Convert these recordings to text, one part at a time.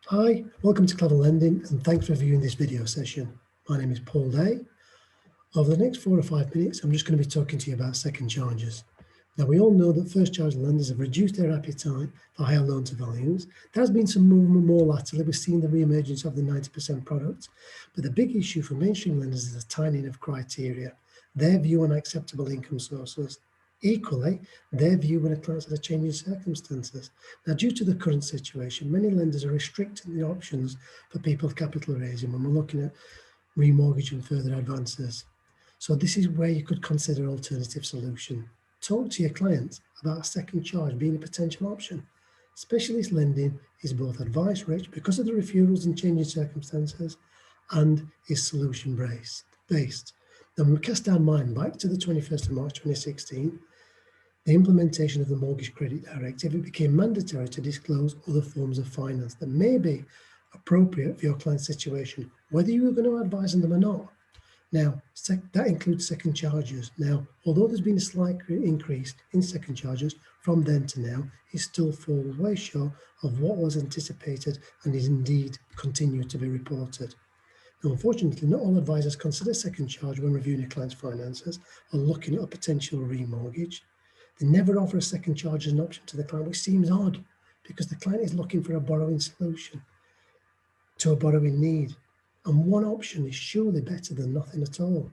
Hi, welcome to Clever Lending and thanks for viewing this video session. My name is Paul Day. Over the next 4 or 5 minutes, I'm just going to be talking to you about second charges. Now, we all know that first charge lenders have reduced their appetite for higher loan to values. There has been some movement more latterly. We've seen the re-emergence of the 90% product. But the big issue for mainstream lenders is the tightening of criteria, their view on acceptable income sources. Equally, their view when a client's had a change in circumstances. Now, due to the current situation, many lenders are restricting the options for people capital raising when we're looking at remortgage and further advances. So this is where you could consider alternative solution. Talk to your clients about a second charge being a potential option. Specialist lending is both advice rich because of the referrals and changing circumstances and is solution based. Now, when we cast our mind back to the 21st of March 2016, the implementation of the Mortgage Credit Directive, it became mandatory to disclose other forms of finance that may be appropriate for your client's situation, whether you were going to advise on them or not. Now, that includes second charges. Now, although there's been a slight increase in second charges from then to now, it still falls way short of what was anticipated and is indeed continued to be reported. Now, unfortunately, not all advisors consider second charge when reviewing a client's finances or looking at a potential remortgage. They never offer a second charge as an option to the client, which seems odd because the client is looking for a borrowing solution to a borrowing need. And one option is surely better than nothing at all.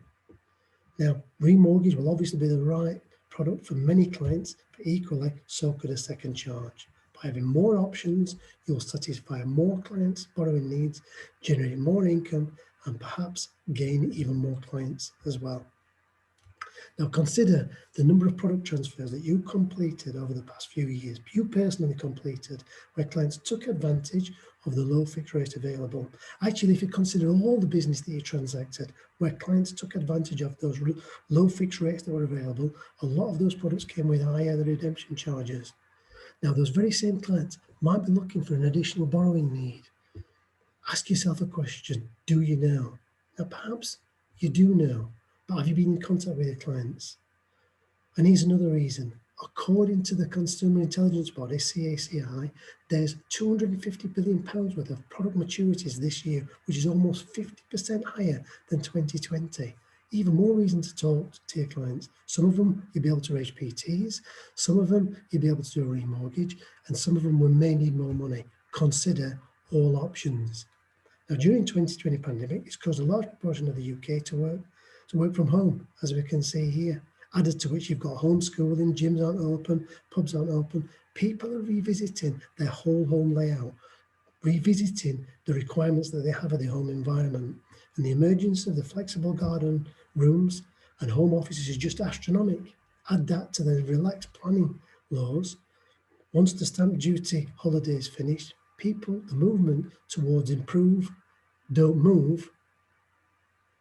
Now, remortgage will obviously be the right product for many clients, but equally, so could a second charge. By having more options, you'll satisfy more clients' borrowing needs, generate more income, and perhaps gain even more clients as well. Now consider the number of product transfers that you completed over the past few years, you personally completed, where clients took advantage of the low fixed rate available. Actually, if you consider all the business that you transacted, where clients took advantage of those low fixed rates that were available, a lot of those products came with higher redemption charges. Now, those very same clients might be looking for an additional borrowing need. Ask yourself a question, do you know? Now, perhaps you do know, but have you been in contact with your clients? And here's another reason. According to the Consumer Intelligence Body, CACI, there's £250 billion worth of product maturities this year, which is almost 50% higher than 2020. Even more reason to talk to your clients. Some of them you'll be able to raise PTs, some of them you'll be able to do a remortgage, and some of them will may need more money. Consider all options. Now, during 2020 pandemic, it's caused a large proportion of the UK to work from home, as we can see here. Added to which you've got homeschooling, gyms aren't open, pubs aren't open. People are revisiting their whole home layout, revisiting the requirements that they have of their home environment. And the emergence of the flexible garden rooms and home offices is just astronomical. Add that to the relaxed planning laws. Once the stamp duty holiday is finished, the movement towards improve, don't move,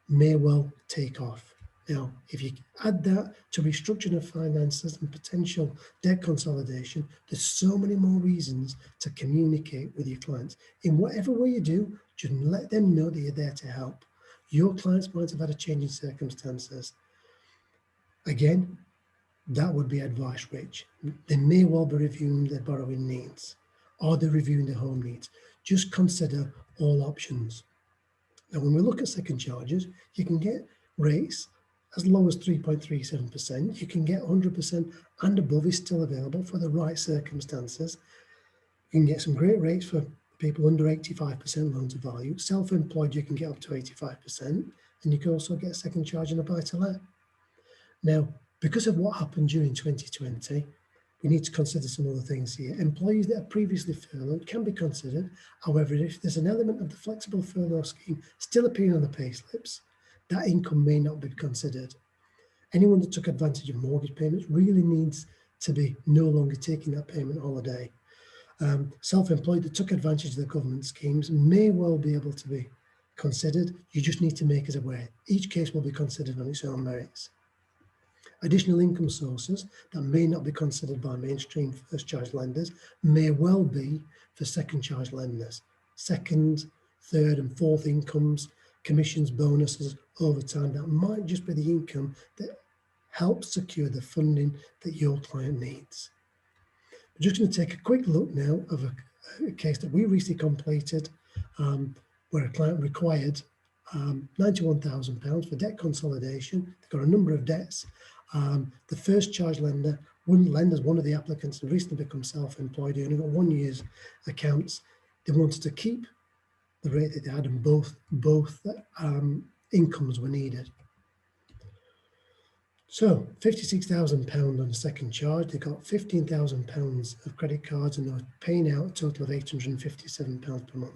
may well take off. Now, if you add that to restructuring of finances and potential debt consolidation, there's so many more reasons to communicate with your clients. In whatever way you do, just let them know that you're there to help. Your clients might have had a change in circumstances. Again, that would be advice rich. They may well be reviewing their borrowing needs or they're reviewing their home needs. Just consider all options. Now, when we look at second charges, you can get rates as low as 3.37%. You can get 100% and above is still available for the right circumstances. You can get some great rates for people under 85% loan to value. Self-employed, you can get up to 85%, and you can also get a second charge in a buy-to-let. Now, because of what happened during 2020, we need to consider some other things here. Employees that are previously furloughed can be considered. However, if there's an element of the flexible furlough scheme still appearing on the payslips, that income may not be considered. Anyone that took advantage of mortgage payments really needs to be no longer taking that payment holiday. Self-employed that took advantage of the government schemes may well be able to be considered. You just need to make us aware. Each case will be considered on its own merits. Additional income sources that may not be considered by mainstream first charge lenders may well be for second charge lenders. Second, third and fourth incomes, commissions, bonuses, overtime, that might just be the income that helps secure the funding that your client needs. We're just going to take a quick look now of a case that we recently completed where a client required £91,000 for debt consolidation. They've got a number of debts. The first charge lender wouldn't lend as one of the applicants had recently become self-employed, only got 1 year's accounts. They wanted to keep the rate that they had, and both incomes were needed. So £56,000 on the second charge. They got £15,000 of credit cards, and they were paying out a total of £857 per month.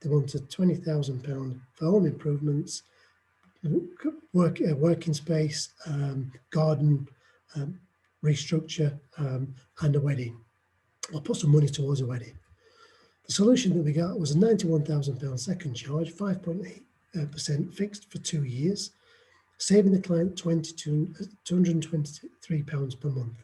They wanted £20,000 for home improvements, working space, garden, restructure, and a wedding. I'll put some money towards a wedding. The solution that we got was a £91,000 second charge, 5.8% fixed for 2 years, saving the client £223 per month.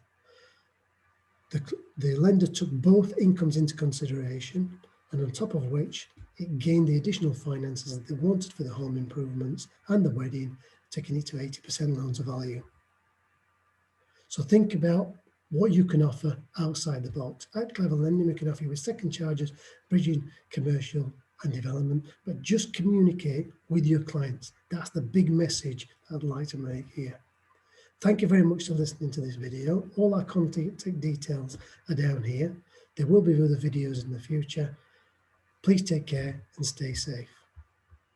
The lender took both incomes into consideration, and on top of which it gained the additional finances that they wanted for the home improvements and the wedding, taking it to 80% loan to value. So think about what you can offer outside the box. At Clever Lending, we can offer you with second charges, bridging, commercial and development, but just communicate with your clients. That's the big message I'd like to make here. Thank you very much for listening to this video. All our contact details are down here. There will be other videos in the future. Please take care and stay safe.